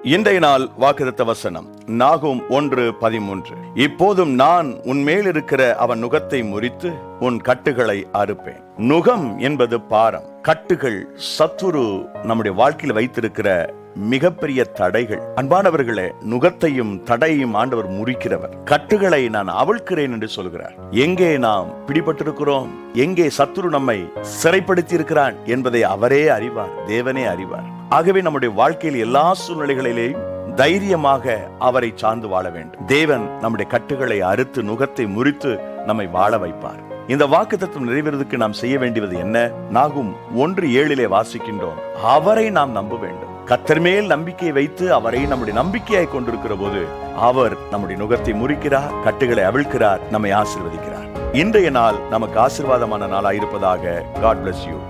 இன்றைய நாள் வாக்குத்தத்த வசனம் நாகும் 1:13. இப்போதும் நான் உன் மேல் இருக்கிற அவன் நுகத்தை முறித்து உன் கட்டுகளை அறுப்பேன். நுகம் என்பது பாரம். கட்டுகள் சத்துரு நம்முடைய வாழ்க்கையில் வைத்திருக்கிற மிகப்பெரிய தடைகள். அன்பானவர்களே, நுகத்தையும் தடையையும் ஆண்டவர் முறிக்கிறவர். கட்டுகளை நான் அவிழ்க்கிறேன் என்று சொல்கிறார். எங்கே நாம் பிடிபட்டிருக்கிறோம், எங்கே சத்துரு நம்மை சிறைப்படுத்தி இருக்கிறான் என்பதை அவரே அறிவார், தேவனே அறிவார். ஆகவே நம்முடைய வாழ்க்கையில் எல்லா சூழ்நிலைகளிலேயும் தைரியமாக அவரை சார்ந்து வாழ வேண்டும். தேவன் நம்முடைய கட்டுகளை அறுத்து நுகத்தை முறித்து நம்மை வாழ வைப்பார். இந்த வாக்குத்தத்தம் நிறைவேறுவதற்கு நாம் செய்ய வேண்டியது என்ன? நாகும் 1:7 வாசிக்கின்றோம். அவரை நாம் நம்ப வேண்டும். கர்த்தர் மேல் நம்பிக்கையை வைத்து அவரை நம்முடைய நம்பிக்கையாய் கொண்டிருக்கிற போது அவர் நம்முடைய நுகத்தை முறிக்கிறார், கட்டுகளை அவிழ்க்கிறார், நம்மை ஆசீர்வதிக்கிறார். இன்றைய நாள் நமக்கு ஆசீர்வாதமான நாளாயிருப்பதாக. God bless you.